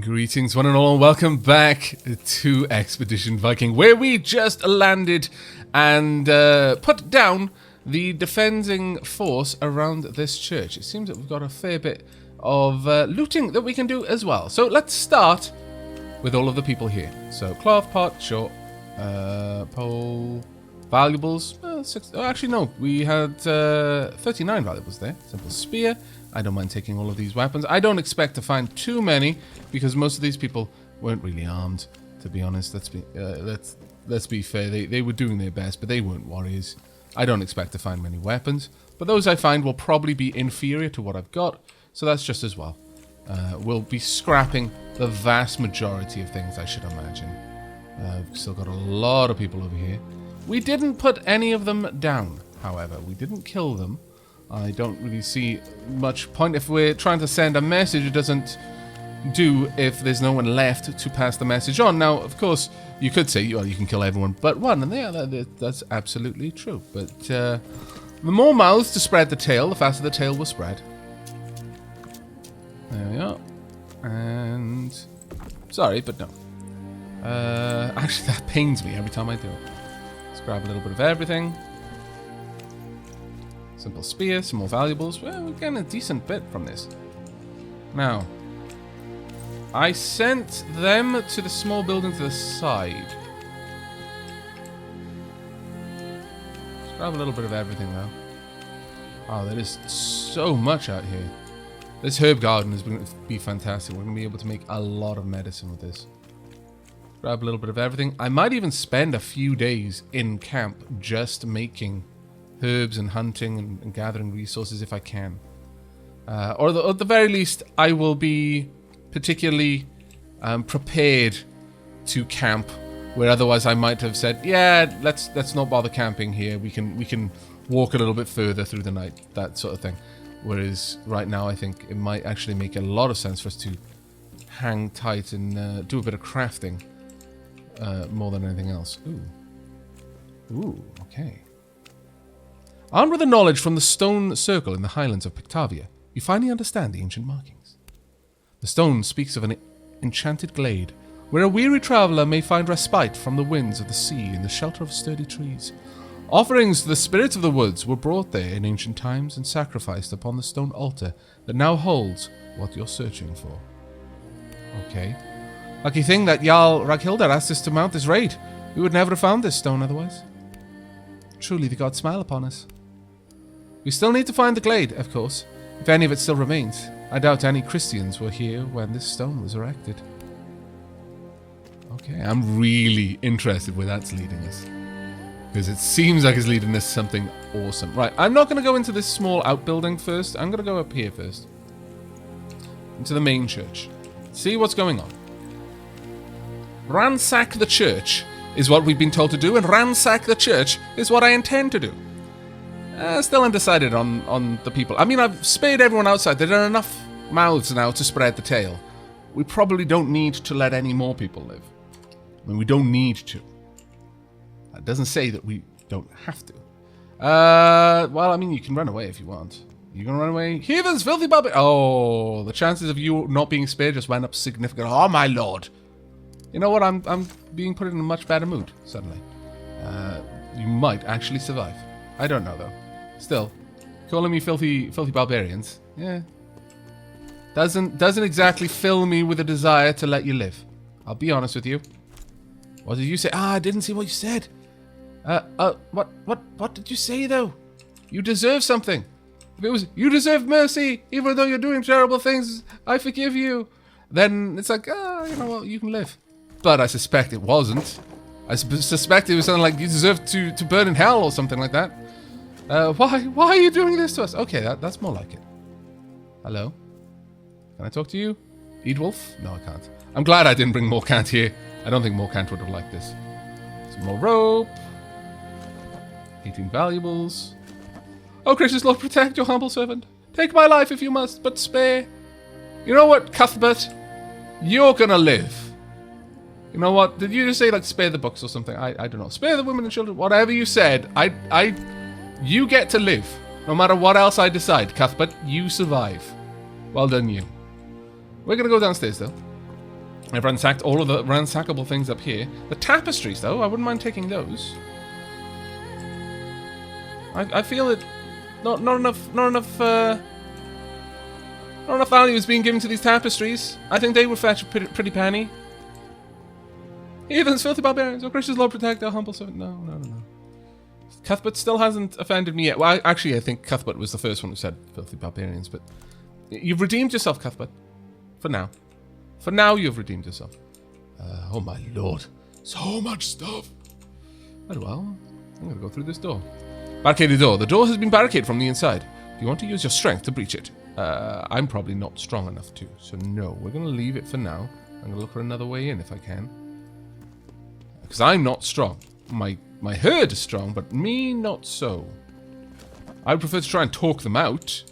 Greetings one and all, and welcome back to Expedition Viking, where we just landed and put down the defending force around this church. It seems that we've got a fair bit of looting that we can do as well. So let's start with all of the people here. So cloth pot, sure. Pole, valuables, actually no, we had 39 valuables there. Simple spear. I don't mind taking all of these weapons. I don't expect to find too many because most of these people weren't really armed, to be honest. Let's be fair. They were doing their best, but they weren't warriors. I don't expect to find many weapons, but those I find will probably be inferior to what I've got, so that's just as well. We'll be scrapping the vast majority of things, I should imagine. We've still got a lot of people over here. We didn't put any of them down, however. We didn't kill them. I don't really see much point. If we're trying to send a message, it doesn't do if there's no one left to pass the message on. Now, of course, you could say, well, you can kill everyone but one, and yeah, that's absolutely true. But the more mouths to spread the tail, the faster the tail will spread. There we are. And sorry, but no. Actually, that pains me every time I do it. Let's grab a little bit of everything. Simple spear, some more valuables. Well, we're getting a decent bit from this. Now, I sent them to the small building to the side. Let's grab a little bit of everything, though. Oh, there is so much out here. This herb garden is going to be fantastic. We're going to be able to make a lot of medicine with this. Grab a little bit of everything. I might even spend a few days in camp just making herbs and hunting and gathering resources if I can. Or at the very least, I will be particularly prepared to camp, where otherwise I might have said, yeah, let's not bother camping here. We can walk a little bit further through the night, that sort of thing. Whereas right now, I think it might actually make a lot of sense for us to hang tight and do a bit of crafting more than anything else. Ooh, okay. Armed with the knowledge from the stone circle in the highlands of Pictavia, you finally understand the ancient markings. The stone speaks of an enchanted glade, where a weary traveller may find respite from the winds of the sea in the shelter of sturdy trees. Offerings to the spirits of the woods were brought there in ancient times and sacrificed upon the stone altar that now holds what you're searching for. Okay. Lucky thing that Jarl Raghildar asked us to mount this raid. We would never have found this stone otherwise. Truly the gods smile upon us. We still need to find the glade, of course, if any of it still remains. I doubt any Christians were here when this stone was erected. Okay, I'm really interested where that's leading us. Because it seems like it's leading us something awesome. Right, I'm not going to go into this small outbuilding first. I'm going to go up here first. Into the main church. See what's going on. Ransack the church is what we've been told to do, and ransack the church is what I intend to do. Still undecided on the people. I mean, I've spared everyone outside. There are enough mouths now to spread the tail. We probably don't need to let any more people live. I mean, we don't need to. That doesn't say that we don't have to. Well, I mean, you can run away if you want. You gonna run away? Heathens, filthy barbarians. Oh, the chances of you not being spared just went up significantly. Oh, my lord. You know what? I'm being put in a much better mood suddenly. You might actually survive. I don't know though. Still, calling me filthy barbarians, yeah, doesn't exactly fill me with a desire to let you live. I'll be honest with you. What did you say? I didn't see what you said. What did you say though? You deserve something. If it was you deserve mercy, even though you're doing terrible things, I forgive you. Then it's like, you know what, you can live. But I suspect it wasn't. I suspect it was something like you deserve to burn in hell or something like that. Why are you doing this to us? Okay, that's more like it. Hello? Can I talk to you? Eadwolf? No, I can't. I'm glad I didn't bring Morkant here. I don't think Morkant would have liked this. Some more rope. 18 valuables. Oh, gracious Lord, protect your humble servant. Take my life if you must, but spare. You know what, Cuthbert? You're gonna live. You know what? Did you just say, like, spare the books or something? I don't know. Spare the women and children. Whatever you said. You get to live. No matter what else I decide, Cuthbert, you survive. Well done, you. We're going to go downstairs, though. I've ransacked all of the ransackable things up here. The tapestries, though, I wouldn't mind taking those. I feel that not enough value is being given to these tapestries. I think they would fetch a pretty penny. Heathens, filthy barbarians, oh gracious Lord, protect our humble servant. No. Cuthbert still hasn't offended me yet. Well, actually, I think Cuthbert was the first one who said filthy barbarians, but you've redeemed yourself, Cuthbert. For now. For now, you've redeemed yourself. Oh my lord. So much stuff. Very well. I'm going to go through this door. Barricaded door. The door has been barricaded from the inside. If you want to use your strength to breach it. I'm probably not strong enough to. So no, we're going to leave it for now. I'm going to look for another way in if I can. Because I'm not strong. My herd is strong, but me not so. I would prefer to try and talk them out.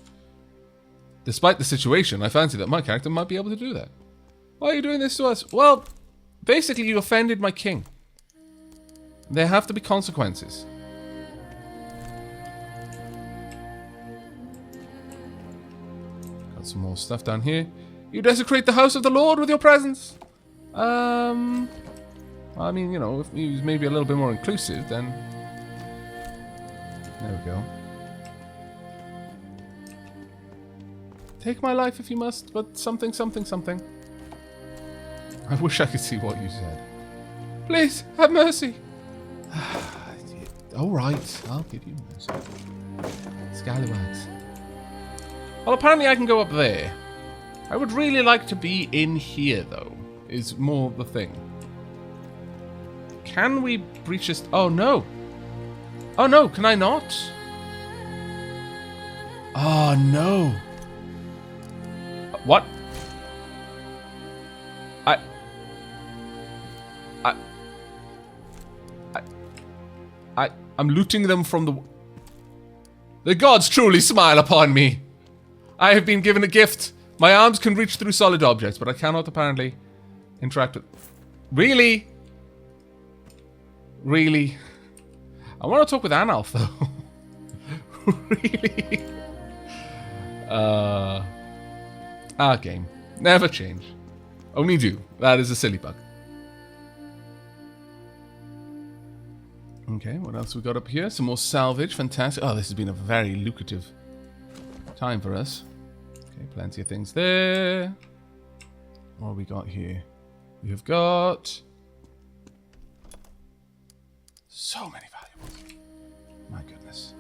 Despite the situation, I fancy that my character might be able to do that. Why are you doing this to us? Well, basically you offended my king. There have to be consequences. Got some more stuff down here. You desecrate the house of the Lord with your presence. I mean, you know, if he was maybe a little bit more inclusive, then... There we go. Take my life if you must, but something. I wish I could see what you said. Please, have mercy. All right, I'll give you mercy. Scallywags. Well, apparently I can go up there. I would really like to be in here, though, is more the thing. Can we breach this? Oh, no. Oh, no, can I not? Oh, no. What? I'm looting them from the... The gods truly smile upon me. I have been given a gift. My arms can reach through solid objects, but I cannot apparently interact with... Really? Really? I want to talk with Analf, though. Really? Our game. Never change. Only do. That is a silly bug. Okay, what else we got up here? Some more salvage. Fantastic. Oh, this has been a very lucrative time for us. Okay, plenty of things there. What have we got here? We have got... so many valuables. My goodness.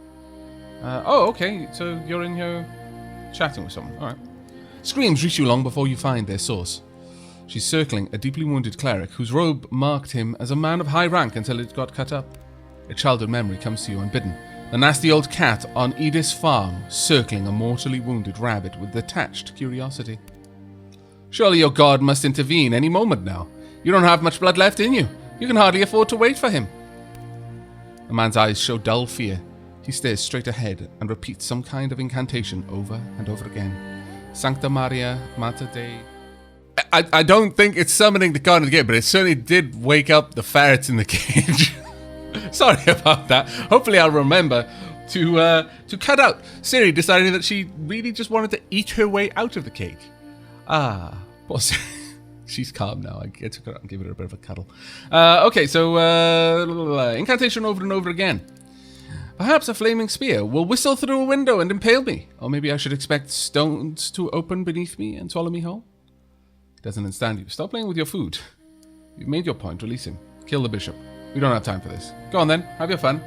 Oh, okay. So you're in here chatting with someone. All right. Screams reach you long before you find their source. She's circling a deeply wounded cleric whose robe marked him as a man of high rank until it got cut up. A childhood memory comes to you unbidden. The nasty old cat on Edith's farm, circling a mortally wounded rabbit with detached curiosity. Surely your god must intervene any moment now. You don't have much blood left in you. You can hardly afford to wait for him. The man's eyes show dull fear. He stares straight ahead and repeats some kind of incantation over and over again. Sancta Maria, Mater Dei. I don't think it's summoning the god in the game, but it certainly did wake up the ferrets in the cage. Sorry about that. Hopefully I'll remember to cut out Siri deciding that she really just wanted to eat her way out of the cage. Poor Siri. She's calm now. I took her out and gave her a bit of a cuddle. Okay, so incantation over and over again. Perhaps a flaming spear will whistle through a window and impale me. Or maybe I should expect stones to open beneath me and swallow me whole. He doesn't understand you. Stop playing with your food. You've made your point. Release him. Kill the bishop. We don't have time for this. Go on then. Have your fun.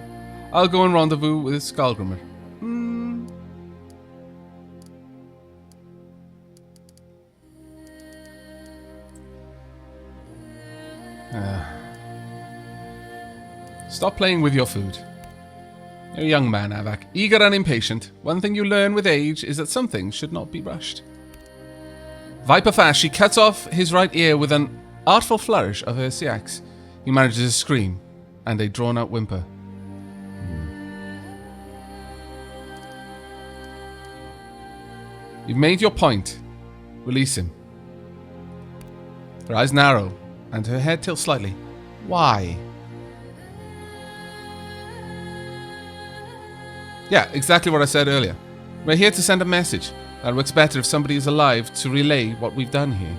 I'll go and rendezvous with Skullgrimmer. Stop playing with your food. You're a young man, Aavak, eager and impatient. One thing you learn with age is that some things should not be rushed. Viper fast, she cuts off his right ear with an artful flourish of her seax. He manages a scream and a drawn-out whimper. You've made your point. Release him. Her eyes narrow and her head tilts slightly. Why? Yeah, exactly what I said earlier. We're here to send a message. That works better if somebody is alive to relay what we've done here.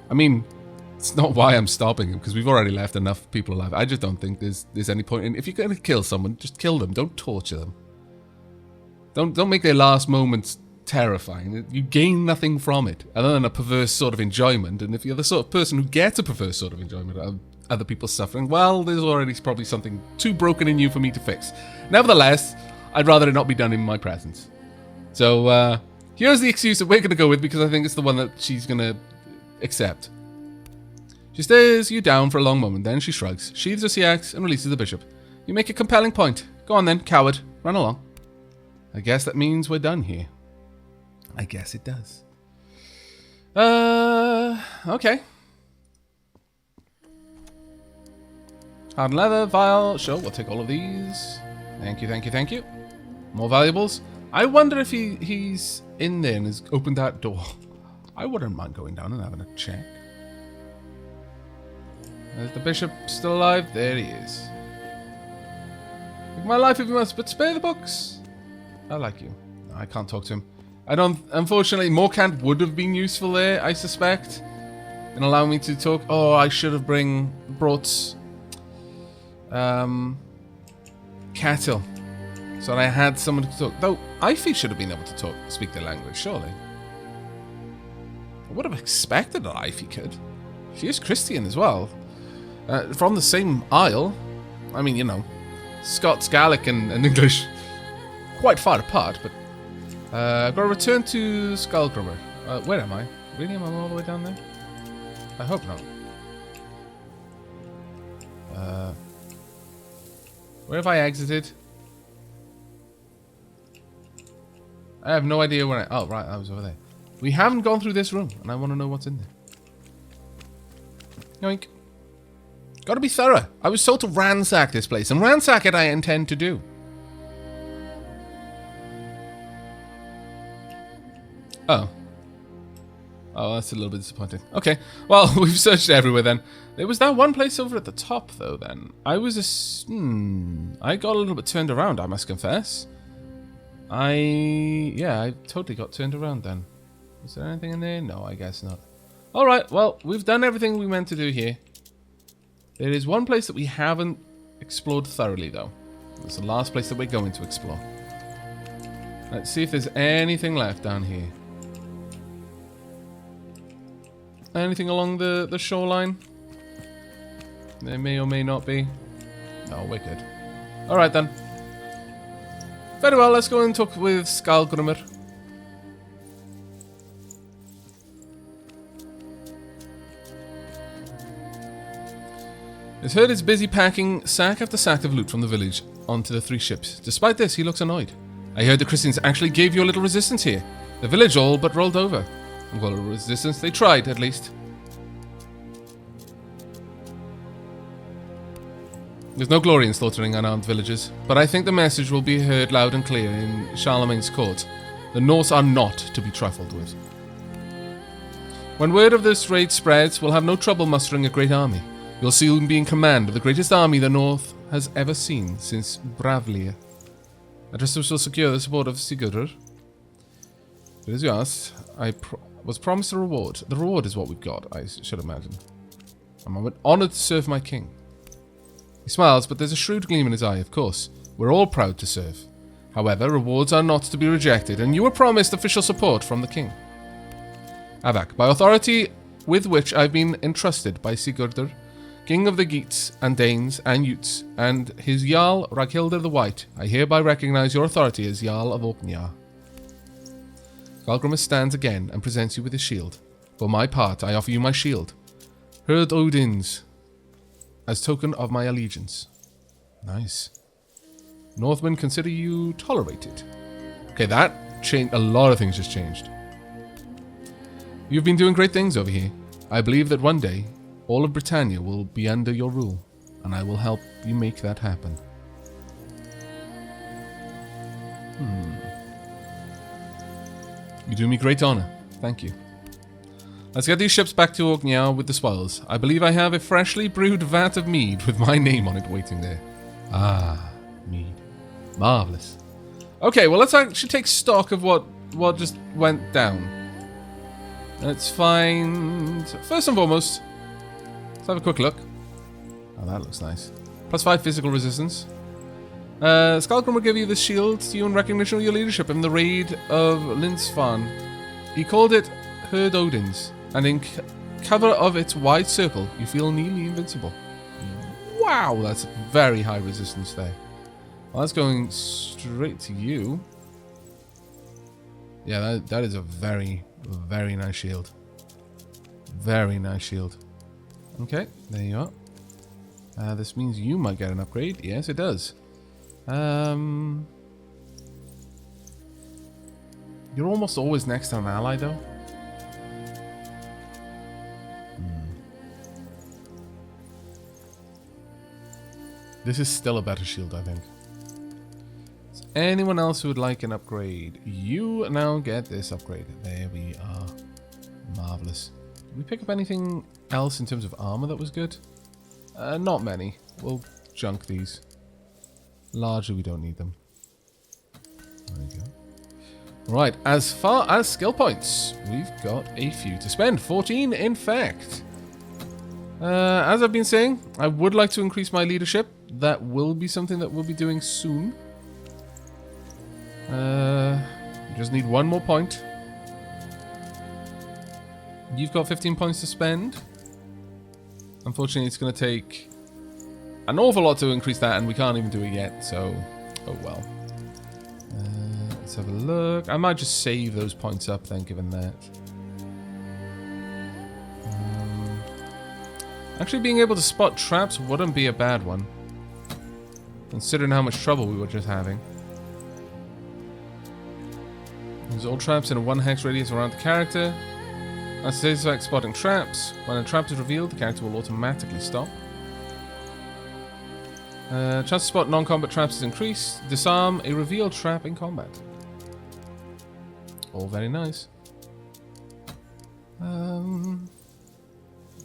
I mean, it's not why I'm stopping him, because we've already left enough people alive. I just don't think there's any point in... If you're going to kill someone, just kill them. Don't torture them. Don't make their last moments terrifying. You gain nothing from it, other than a perverse sort of enjoyment. And if you're the sort of person who gets a perverse sort of enjoyment out of other people suffering, well, there's already probably something too broken in you for me to fix. Nevertheless, I'd rather it not be done in my presence. So, here's the excuse that we're going to go with, because I think it's the one that she's going to accept. She stares you down for a long moment, then she shrugs, sheathes her sea axe, and releases the bishop. You make a compelling point. Go on then, coward. Run along. I guess that means we're done here. I guess it does. Okay. Hard leather, vial. Sure, we'll take all of these. Thank you, thank you, thank you. More valuables. I wonder if he's in there and has opened that door. I wouldn't mind going down and having a check. Is the bishop still alive? There he is. Take my life if you must, but spare the books. I like you. No, I can't talk to him. I don't... Unfortunately, Morcant would have been useful there, I suspect, in allowing me to talk. Oh, I should have brought... cattle. So that I had someone to talk. Though, Ivy should have been able to speak the language, surely. I would have expected that Ivy could. She is Christian as well. From the same isle. I mean, you know, Scots, Gaelic, and English quite far apart, but I've got to return to Skullgrubber. Where am I? Really? Am I all the way down there? I hope not. Where have I exited? I have no idea where oh, right, I was over there. We haven't gone through this room, and I want to know what's in there. Yoink. Gotta be thorough. I was told to ransack this place, and ransack it I intend to do. Oh. Oh, that's a little bit disappointing. Okay, well, we've searched everywhere then. There was that one place over at the top, though, then. I got a little bit turned around, I must confess. Yeah, I totally got turned around then. Is there anything in there? No, I guess not. Alright, well, we've done everything we meant to do here. There is one place that we haven't explored thoroughly, though. It's the last place that we're going to explore. Let's see if there's anything left down here. Anything along the shoreline? There may or may not be. No, we're good. Alright then. Very well, let's go and talk with Skullgrummer. His herd is busy packing sack after sack of loot from the village onto the 3 ships. Despite this, he looks annoyed. I heard the Christians actually gave you a little resistance here. The village all but rolled over. Well, resistance they tried, at least. There's no glory in slaughtering unarmed villagers, but I think the message will be heard loud and clear in Charlemagne's court. The Norse are not to be trifled with. When word of this raid spreads, we'll have no trouble mustering a great army. You'll soon be in command of the greatest army the North has ever seen since Bravlir. I trust this will secure the support of Sigurdur. But as you asked, I was promised a reward. The reward is what we've got, I should imagine. I'm honoured to serve my king. He smiles, but there's a shrewd gleam in his eye, of course. We're all proud to serve. However, rewards are not to be rejected, and you were promised official support from the king. Aavak, by authority with which I've been entrusted by Sigurdur, king of the Geats and Danes and Utes, and his Jarl Raghildr the White, I hereby recognize your authority as Jarl of Orkneyar. Skullgrummer stands again and presents you with his shield. For my part, I offer you my shield. Herd Odin's, as token of my allegiance. Nice. Northmen consider you tolerated. Okay, that changed. A lot of things just changed. You've been doing great things over here. I believe that one day, all of Britannia will be under your rule, and I will help you make that happen. You do me great honor. Thank you. Let's get these ships back to Orkneyar with the spoils. I believe I have a freshly brewed vat of mead with my name on it waiting there. Ah, mead. Marvellous. Okay, well, let's actually take stock of what just went down. Let's find... First and foremost, let's have a quick look. Oh, that looks nice. +5 physical resistance. Skullgrim will give you this shield to you in recognition of your leadership in the raid of Linsfarn. He called it Herd Odin's, and in cover of its wide circle, you feel nearly invincible. Wow, that's very high resistance there. Well, that's going straight to you. Yeah, that is a very, very nice shield. Very nice shield. Okay, there you are. This means you might get an upgrade. Yes, it does. You're almost always next to an ally, though. This is still a better shield, I think. Is anyone else who would like an upgrade? You now get this upgrade. There we are. Marvelous. Did we pick up anything else in terms of armor that was good? Not many. We'll junk these. Largely, we don't need them. There we go. Right, as far as skill points, we've got a few to spend. 14, in fact. As I've been saying, I would like to increase my leadership. That will be something that we'll be doing soon. Just need one more point. You've got 15 points to spend. Unfortunately, it's going to take an awful lot to increase that, and we can't even do it yet, so... Oh well. Let's have a look. I might just save those points up then, given that. Actually, being able to spot traps wouldn't be a bad one, considering how much trouble we were just having. Use all traps in a 1 hex radius around the character. As satisfied spotting traps, when a trap is revealed, the character will automatically stop. Chance to spot non-combat traps is increased. Disarm a revealed trap in combat. All very nice.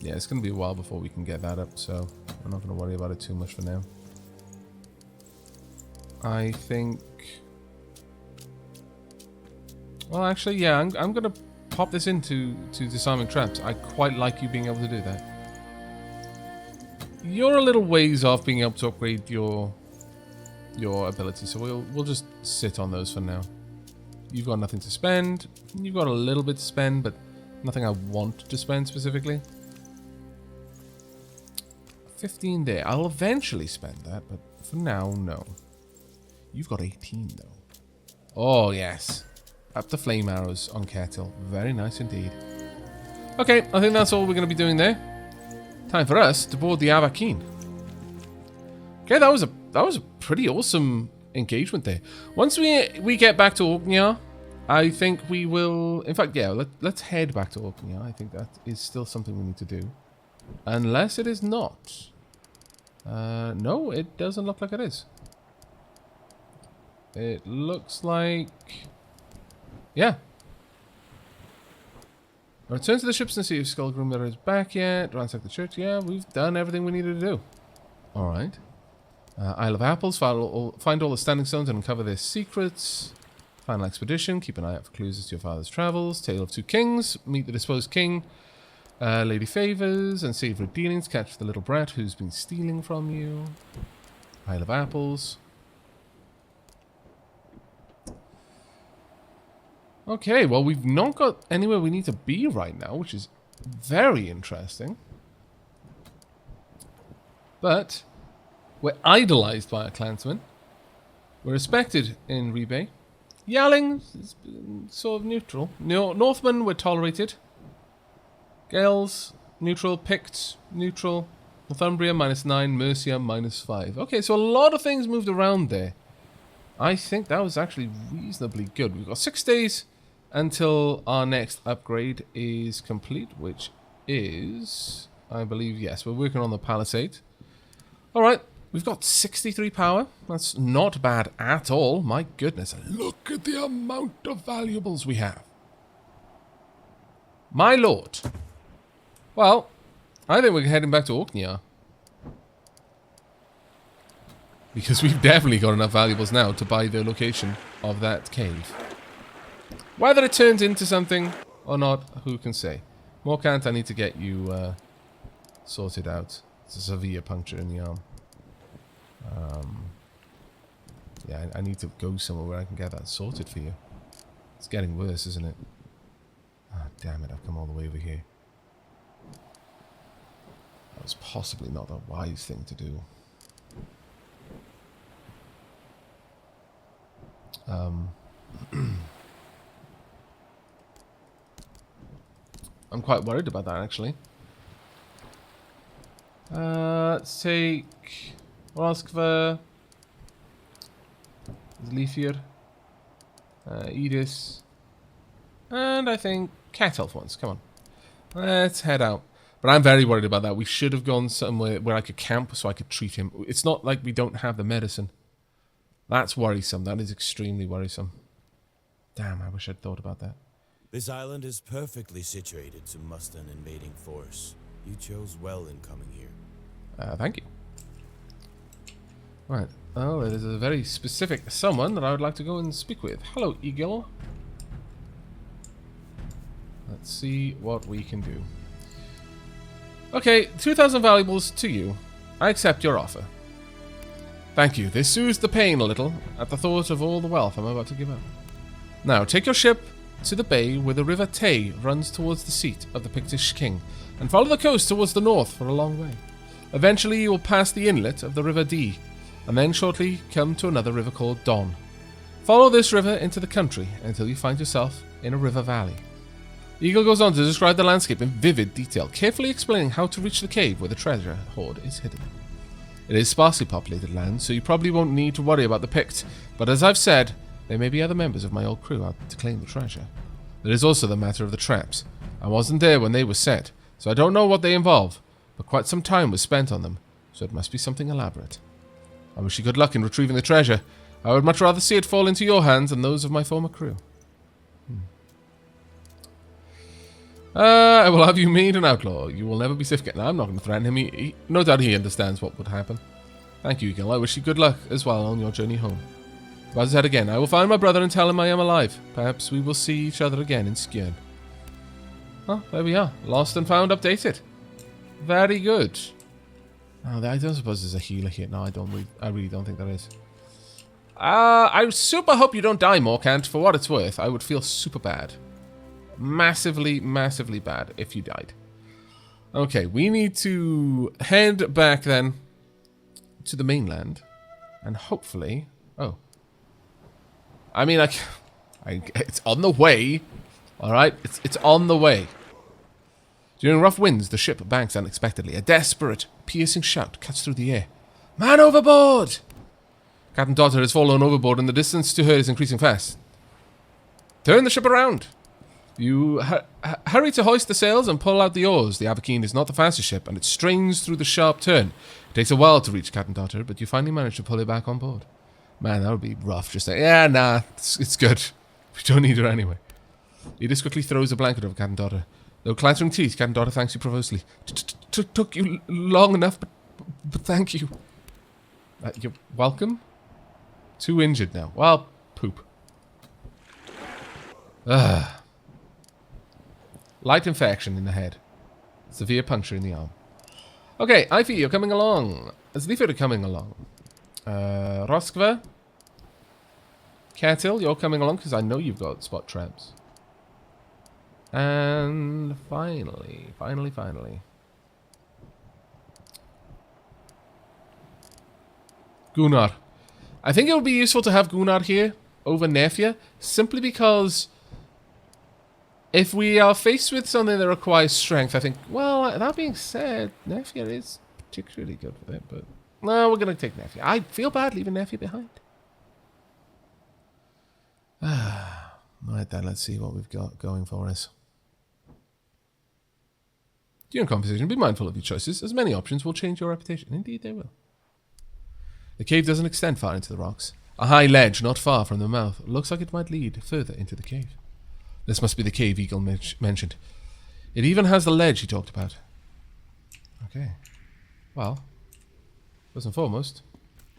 Yeah, it's going to be a while before we can get that up, so I'm not going to worry about it too much for now. I think... Well, actually, yeah, I'm going to pop this into disarming traps. I quite like you being able to do that. You're a little ways off being able to upgrade your ability, so we'll just sit on those for now. You've got nothing to spend. You've got a little bit to spend, but nothing I want to spend specifically. 15 there. I'll eventually spend that, but for now, no. You've got 18 though. Oh yes. Up to flame arrows on Kettle. Very nice indeed. Okay, I think that's all we're going to be doing there. Time for us to board the Aavak. Okay, that was a pretty awesome engagement there. Once we get back to Orkneyar, I think we will... In fact, yeah, let's head back to Orkneyar. I think that is still something we need to do. Unless it is not. No, it doesn't look like it is. It looks like... Yeah. Return to the ships and see if Skullgrim is back yet. Ransack the church. Yeah, we've done everything we needed to do. Alright. Isle of Apples. Find all the standing stones and uncover their secrets. Final expedition. Keep an eye out for clues as to your father's travels. Tale of Two Kings. Meet the disposed king. Lady Favors and savory dealings. Catch the little brat who's been stealing from you. Isle of Apples. Okay, well, we've not got anywhere we need to be right now, which is very interesting. But we're idolized by our clansmen. We're respected in Rebay. Yarling is sort of neutral. Northmen were tolerated. Gales, neutral. Picts, neutral. Northumbria, -9. Mercia, -5. Okay, so a lot of things moved around there. I think that was actually reasonably good. We've got 6 days until our next upgrade is complete, which is, I believe, yes, we're working on the Palisade. Alright, we've got 63 power. That's not bad at all. My goodness, look at the amount of valuables we have. My lord. Well, I think we're heading back to Orkneyar. Because we've definitely got enough valuables now to buy the location of that cave. Whether it turns into something Or not, who can say? Morkant, I need to get you sorted out. It's a severe puncture in the arm. Yeah, I need to go somewhere where I can get that sorted for you. It's getting worse, isn't it? Ah, damn it, I've come all the way over here. That was possibly not a wise thing to do. I'm quite worried about that, actually. Let's take Roskva, Zlifir, Edis, and I think Cat Elf once. Come on. Let's head out. But I'm very worried about that. We should have gone somewhere where I could camp so I could treat him. It's not like we don't have the medicine. That's worrisome. That is extremely worrisome. Damn, I wish I'd thought about that. This island is perfectly situated to muster an invading force. You chose well in coming here. Thank you. Right. Oh, there's a very specific someone that I would like to go and speak with. Hello, Eagle. Let's see what we can do. Okay, 2,000 valuables to you. I accept your offer. Thank you. This soothes the pain a little at the thought of all the wealth I'm about to give up. Now, take your ship to the bay where the river Tay runs towards the seat of the Pictish king, and follow the coast towards the north for a long way. Eventually, you will pass the inlet of the river Dee, and then shortly come to another river called Don. Follow this river into the country until you find yourself in a river valley. Eagle goes on to describe the landscape in vivid detail, carefully explaining how to reach the cave where the treasure hoard is hidden. It is sparsely populated land, so you probably won't need to worry about the Pict, but as I've said, there may be other members of my old crew out to claim the treasure. There is also the matter of the traps. I wasn't there when they were set, so I don't know what they involve, but quite some time was spent on them, so it must be something elaborate. I wish you good luck in retrieving the treasure. I would much rather see it fall into your hands than those of my former crew. I will have you made an outlaw. You will never be safe again. I'm not going to threaten him. No doubt he understands what would happen. Thank you, Eagle. I wish you good luck as well on your journey home. But as I said again, I will find my brother and tell him I am alive. Perhaps we will see each other again in Skjern. Oh, there we are. Lost and found updated. Very good. Oh, I don't suppose there's a healer here. No, I really don't think there is. I super hope you don't die, Morkant. For what it's worth, I would feel super bad. Massively, massively bad if you died. Okay, we need to head back then to the mainland. And hopefully... Oh. I mean, it's on the way. Alright, it's on the way. During rough winds, the ship banks unexpectedly. A desperate, piercing shout cuts through the air. Man overboard! Captain Dotter has fallen overboard and the distance to her is increasing fast. Turn the ship around. You hurry to hoist the sails and pull out the oars. The Aavak is not the fastest ship, and it strains through the sharp turn. It takes a while to reach Captain Dotter, but you finally manage to pull her back on board. Man, that would be rough. Just saying, yeah, nah, it's good. We don't need her anyway. Edith quickly throws a blanket over Captain Dotter. Though clattering teeth, Captain Dotter thanks you profusely. Took you long enough, but thank you. You're welcome. Too injured now. Well, poop. Light infection in the head. Severe puncture in the arm. Okay, Ivy, you're coming along. Zlifir coming along. Roskva. Catil, you're coming along because I know you've got spot traps. And finally. Gunnar. I think it would be useful to have Gunnar here over Nefja, simply because if we are faced with something that requires strength, I think, well, that being said, Nefja is particularly good with it, but no, we're going to take Nefja. I feel bad leaving Nefja behind. Right then, let's see what we've got going for us. During conversation, be mindful of your choices, as many options will change your reputation. Indeed, they will. The cave doesn't extend far into the rocks. A high ledge not far from the mouth looks like it might lead further into the cave. This must be the cave Eagle mentioned. It even has the ledge he talked about. Okay. Well, first and foremost,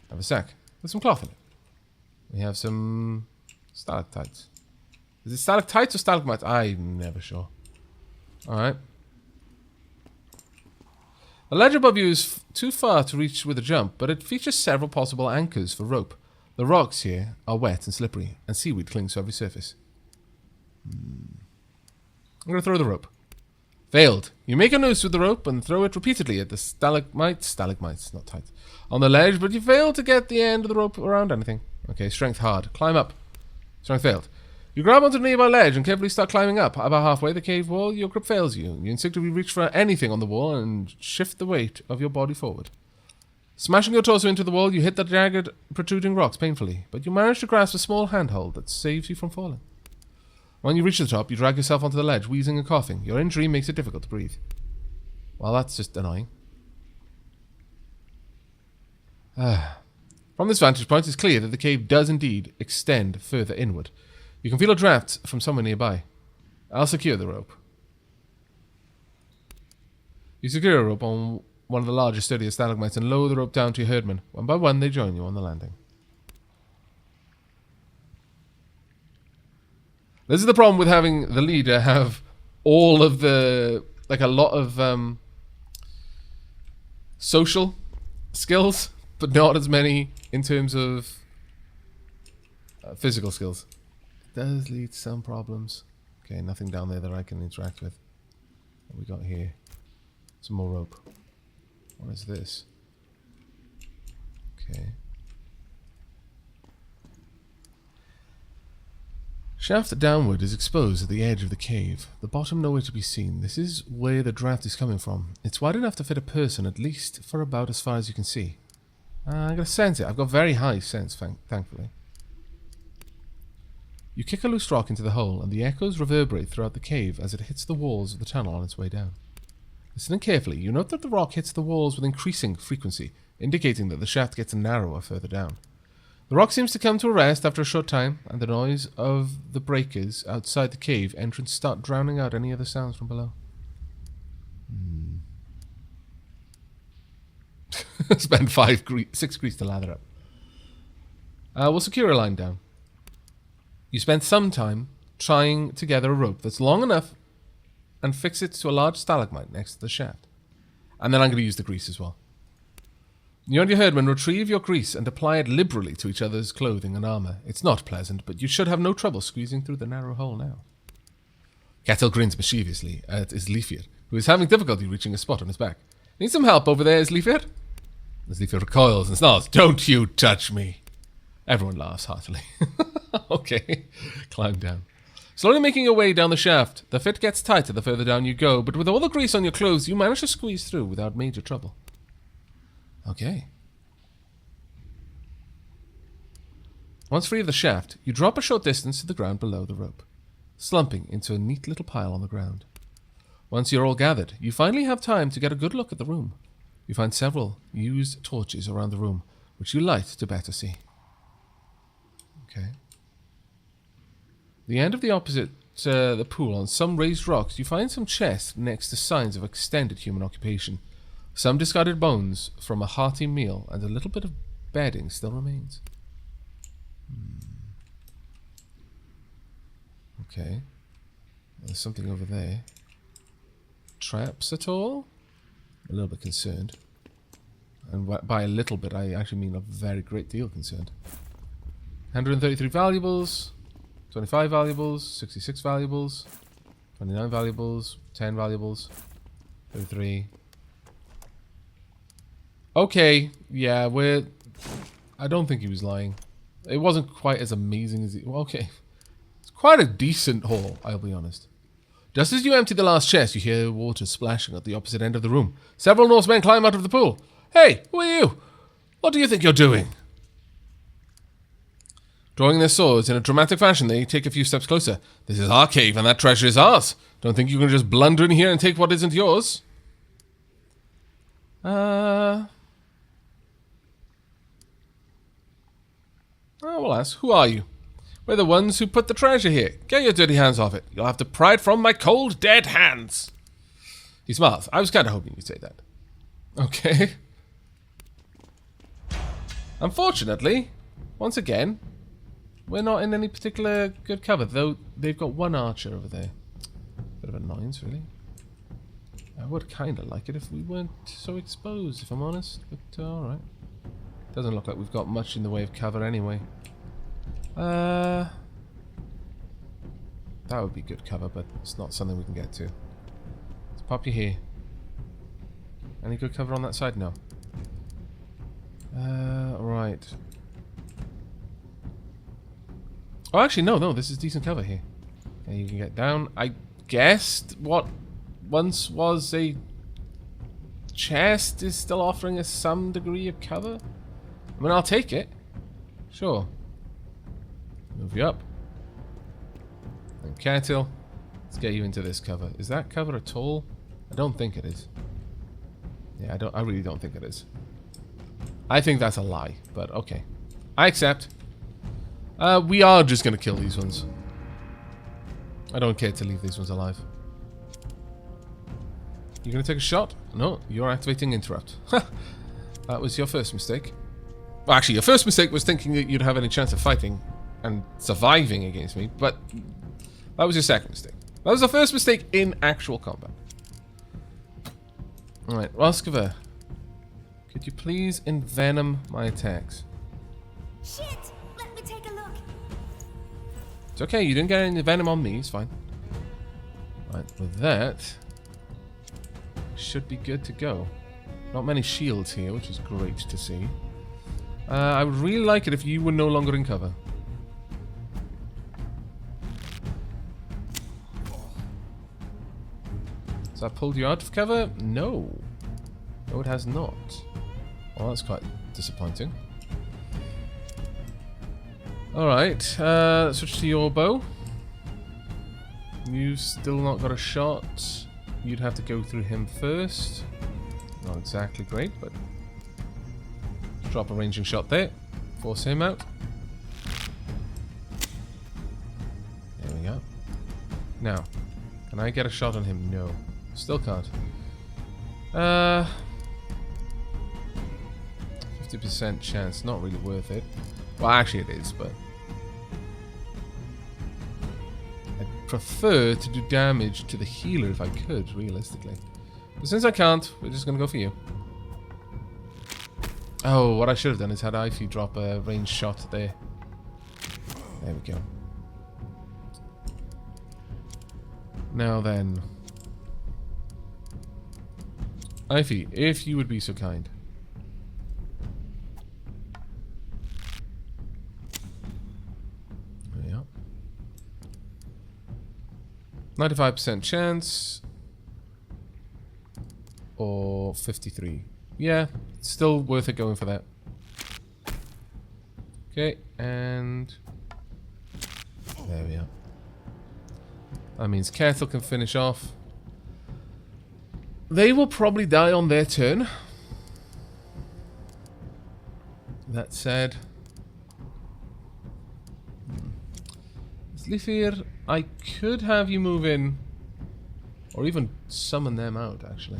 have a sack with some cloth in it. We have some stalactites. Is it stalactites or stalagmites? I'm never sure. Alright. The ledge above you is too far to reach with a jump, but it features several possible anchors for rope. The rocks here are wet and slippery, and seaweed clings to every surface. I'm going to throw the rope. Failed. You make a noose with the rope and throw it repeatedly at the stalagmites, not tight, on the ledge, but you fail to get the end of the rope around anything. Okay, strength hard. Climb up. Strength failed. You grab onto the nearby ledge and carefully start climbing up. About halfway the cave wall, your grip fails you. You instinctively reach for anything on the wall and shift the weight of your body forward. Smashing your torso into the wall, you hit the jagged, protruding rocks painfully, but you manage to grasp a small handhold that saves you from falling. When you reach the top, you drag yourself onto the ledge, wheezing and coughing. Your injury makes it difficult to breathe. Well, that's just annoying. From this vantage point, it's clear that the cave does indeed extend further inward. You can feel a draft from somewhere nearby. I'll secure the rope. You secure a rope on one of the largest, sturdiest stalagmites and lower the rope down to your herdmen. One by one, they join you on the landing. This is the problem with having the leader have all of the, like a lot of social skills, but not as many in terms of physical skills. It does lead to some problems. Okay, nothing down there that I can interact with. What we got here? Some more rope. What is this? Okay. Shaft downward is exposed at the edge of the cave. The bottom nowhere to be seen. This is where the draft is coming from. It's wide enough to fit a person, at least for about as far as you can see. I'm going to sense it. I've got very high sense, thankfully. You kick a loose rock into the hole, and the echoes reverberate throughout the cave as it hits the walls of the tunnel on its way down. Listening carefully, you note that the rock hits the walls with increasing frequency, indicating that the shaft gets narrower further down. The rock seems to come to a rest after a short time, and the noise of the breakers outside the cave entrance start drowning out any other sounds from below. Spend 6 grease to lather up. We'll secure a line down. You spend some time trying to gather a rope that's long enough and fix it to a large stalagmite next to the shaft. And then I'm going to use the grease as well. You and your herdmen retrieve your grease and apply it liberally to each other's clothing and armor. It's not pleasant, but you should have no trouble squeezing through the narrow hole now. Kettle grins mischievously at Isleifir, who is having difficulty reaching a spot on his back. Need some help over there, Isleifir? Isleifir recoils and snarls, "Don't you touch me!" Everyone laughs heartily. Okay, climb down. Slowly making your way down the shaft, the fit gets tighter the further down you go, but with all the grease on your clothes, you manage to squeeze through without major trouble. Okay. Once free of the shaft, you drop a short distance to the ground below the rope, slumping into a neat little pile on the ground. Once you're all gathered, you finally have time to get a good look at the room. You find several used torches around the room, which you light to better see. Okay. The end of the opposite the pool, on some raised rocks, you find some chests next to signs of extended human occupation. Some discarded bones from a hearty meal, and a little bit of bedding still remains. Okay. There's something over there. Traps at all? A little bit concerned. And by a little bit, I actually mean a very great deal concerned. 133 valuables, 25 valuables, 66 valuables, 29 valuables, 10 valuables, 33. Okay, yeah, I don't think he was lying. It wasn't quite as amazing as okay. It's quite a decent haul, I'll be honest. Just as you empty the last chest, you hear water splashing at the opposite end of the room. Several Norsemen climb out of the pool. Hey, who are you? What do you think you're doing? Drawing their swords in a dramatic fashion, they take a few steps closer. This is our cave, and that treasure is ours. Don't think you can just blunder in here and take what isn't yours. I will ask, who are you? We're the ones who put the treasure here. Get your dirty hands off it. You'll have to pry it from my cold, dead hands. He smiles. I was kind of hoping you'd say that. Okay. Unfortunately, once again, We're not in any particular good cover, though they've got one archer over there. Bit of annoyance, really. I would kind of like it if we weren't so exposed, if I'm honest, but alright. Doesn't look like we've got much in the way of cover anyway. That would be good cover, but it's not something we can get to. Let's pop you here. Any good cover on that side? No. Right. Oh, actually, no, this is decent cover here. Okay, you can get down. I guessed what once was a chest is still offering us some degree of cover. I mean, I'll take it. Sure. Move you up. And Catil, let's get you into this cover. Is that cover at all? I don't think it is. Yeah, I really don't think it is. I think that's a lie, but okay. I accept. We are just going to kill these ones. I don't care to leave these ones alive. You going to take a shot? No, you're activating interrupt. That was your first mistake. Well, actually, your first mistake was thinking that you'd have any chance of fighting and surviving against me, but that was your second mistake. That was the first mistake in actual combat. Alright, Roskava, could you please envenom my attacks? Shit! Let me take a look. It's okay, you didn't get any venom on me, it's fine. Right, with that, should be good to go. Not many shields here, which is great to see. I would really like it if you were no longer in cover. Has that pulled you out of cover? No. No, it has not. Well, that's quite disappointing. Alright, switch to your bow. You've still not got a shot. You'd have to go through him first. Not exactly great, but drop a ranging shot there. Force him out. There we go. Now, can I get a shot on him? No. Still can't. 50% chance. Not really worth it. Well, actually it is, but I'd prefer to do damage to the healer if I could, realistically. But since I can't, we're just going to go for you. Oh, what I should have done is had Ify drop a ranged shot there. There we go. Now then. Ify, if you would be so kind. There we are. 95% chance. Or 53. Yeah, still worth it going for that. Okay, and there we are. That means Catil can finish off. They will probably die on their turn. That said, Slifir, I could have you move in, or even summon them out, actually.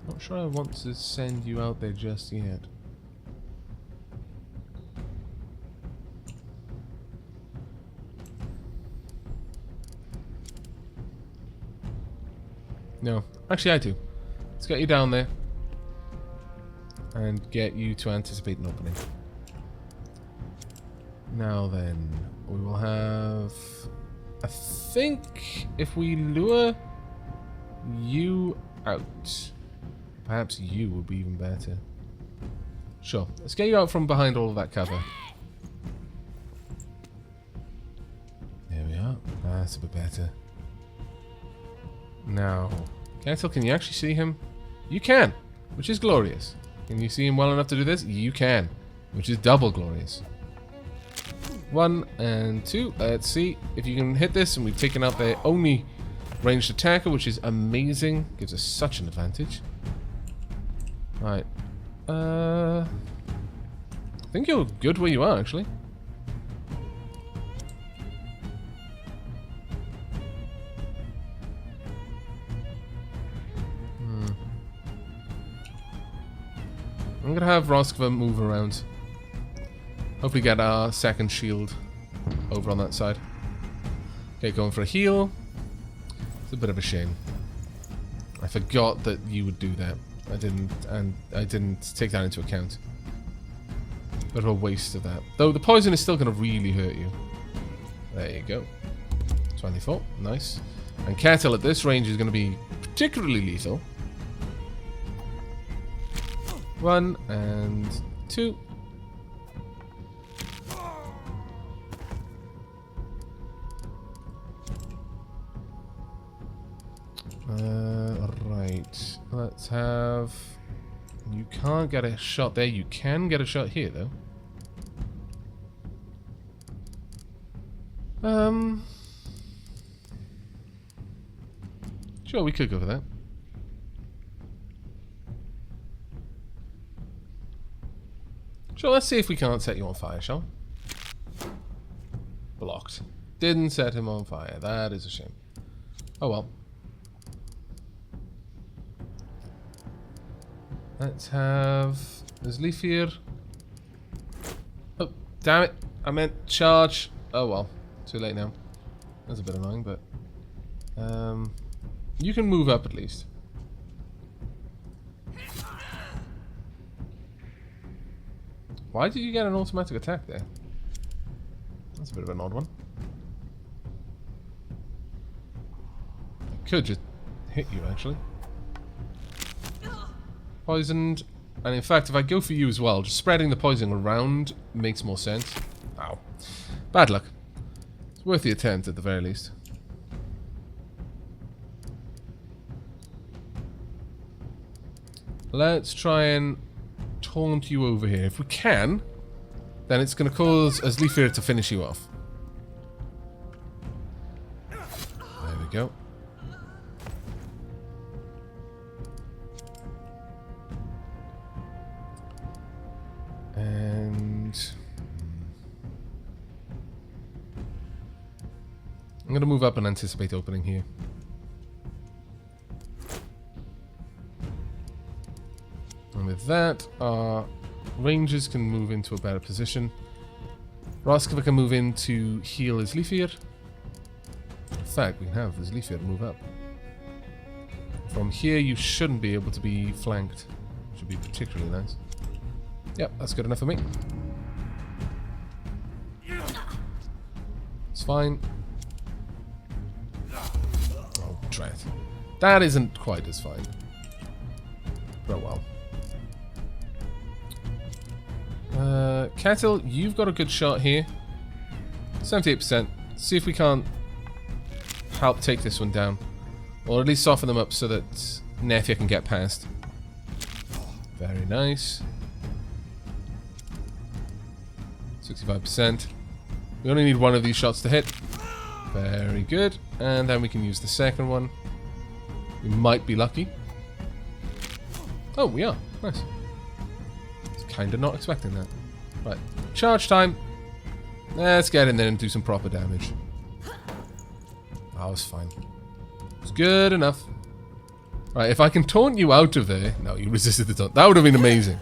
Not sure I want to send you out there just yet. No, actually I do. Let's get you down there and get you to anticipate an opening. Now then, we will have... I think if we lure you out, perhaps you would be even better. Sure, let's get you out from behind all of that cover. There we are. That's a bit better. Now, Catil, can you actually see him? You can, which is glorious. Can you see him well enough to do this? You can, which is double glorious. 1 and 2. Let's see if you can hit this, and we've taken out their only ranged attacker, which is amazing. Gives us such an advantage. Right. I think you're good where you are, actually. going to have Roskva move around. Hopefully get our second shield over on that side. Okay, going for a heal. It's a bit of a shame. I forgot that you would do that. I didn't take that into account. Bit of a waste of that. Though the poison is still going to really hurt you. There you go. 24. Nice. And Kettle at this range is going to be particularly lethal. 1 and 2. Right. Let's have... You can't get a shot there. You can get a shot here, though. Sure, we could go for that. Sure, let's see if we can't set you on fire, shall we? Blocked. Didn't set him on fire. That is a shame. Oh well. Let's have... There's Leaf here. Oh, damn it. I meant charge. Oh well. Too late now. That's a bit annoying, but... you can move up at least. Why did you get an automatic attack there? That's a bit of an odd one. I could just hit you, actually. Poisoned. And in fact, if I go for you as well, just spreading the poison around makes more sense. Ow. Bad luck. It's worth the attempt at the very least. Let's try and taunt you over here. If we can, then it's going to cause Asleafir to finish you off. There we go. And... I'm going to move up and anticipate opening here. And with that, our rangers can move into a better position. Roskva can move in to heal his Leafir. In fact, we can have his Leafir move up. From here, you shouldn't be able to be flanked. Should be particularly nice. Yep, that's good enough for me. It's fine. Oh, drat. That isn't quite as fine. But well. Kettle, you've got a good shot here. 78%. See if we can't help take this one down. Or at least soften them up so that Nefia can get past. Very nice. 65%. We only need one of these shots to hit. Very good. And then we can use the second one. We might be lucky. Oh, we are. Nice. Kind of not expecting that. Right. Charge time. Let's get in there and do some proper damage. That was fine. It's good enough. Right, if I can taunt you out of there... No, you resisted the taunt. That would have been amazing.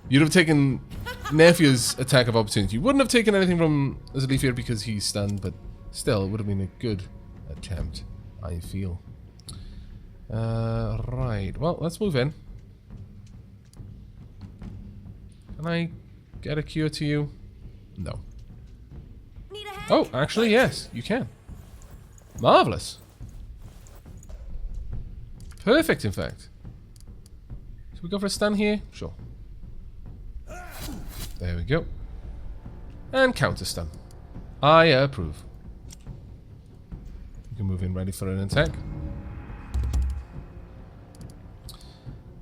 You'd have taken Nefia's attack of opportunity. You wouldn't have taken anything from Asleafir because he's stunned, but still, it would have been a good attempt, I feel. Right. Well, let's move in. Can I get a cure to you? No. Oh, actually, yes, you can. Marvelous. Perfect, in fact. Should we go for a stun here? Sure. There we go. And counter stun. I approve. You can move in ready for an attack.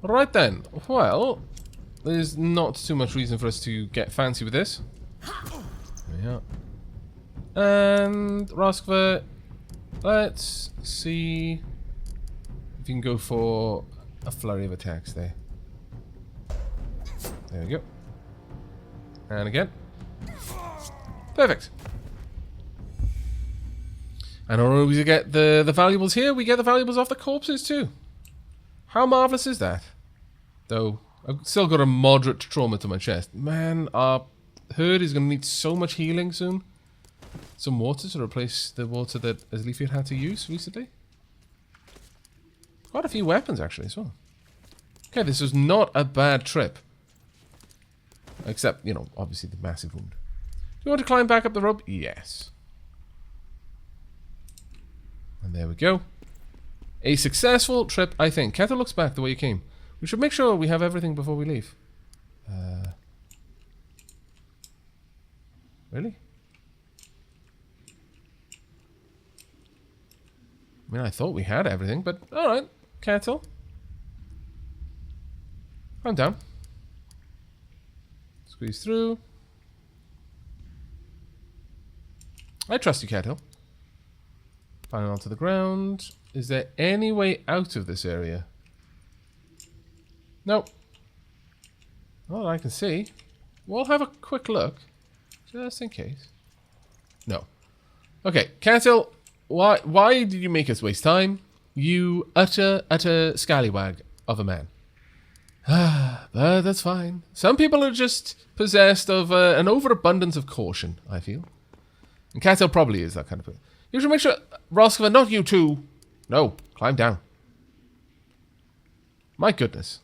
Right then. Well... There's not too much reason for us to get fancy with this. There we are. And Roskva, let's see if you can go for a flurry of attacks there. There we go. And again. Perfect. And not only do we get the valuables here, we get the valuables off the corpses too. How marvellous is that? Though... I've still got a moderate trauma to my chest. Man, our herd is going to need so much healing soon. Some water to replace the water that Asleafia had to use recently. Quite a few weapons, actually, as well. Okay, this was not a bad trip. Except, you know, obviously the massive wound. Do you want to climb back up the rope? Yes. And there we go. A successful trip, I think. Kettle looks back the way you came. We should make sure we have everything before we leave. Really? I mean, I thought we had everything, but alright. Kettle. Calm down. Squeeze through. I trust you, Kettle. Finally onto the ground. Is there any way out of this area? Nope. Not that I can see. We'll have a quick look. Just in case. No. Okay, Kettle, why did you make us waste time? You utter scallywag of a man. But that's fine. Some people are just possessed of an overabundance of caution, I feel. And Kettle probably is that kind of person. You should make sure... Roskva, not you too. No, climb down. My goodness.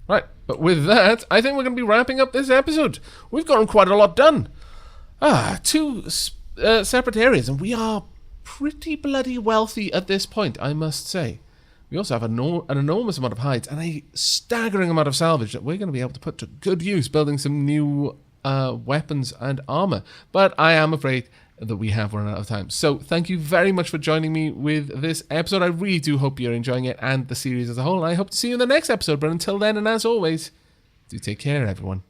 Right, but with that, I think we're going to be wrapping up this episode. We've gotten quite a lot done. Two separate areas, and we are pretty bloody wealthy at this point, I must say. We also have an enormous amount of hides and a staggering amount of salvage that we're going to be able to put to good use building some new weapons and armor. But I am afraid that we have run out of time. So thank you very much for joining me with this episode. I really do hope you're enjoying it and the series as a whole. And I hope to see you in the next episode. But until then, and as always, do take care, everyone.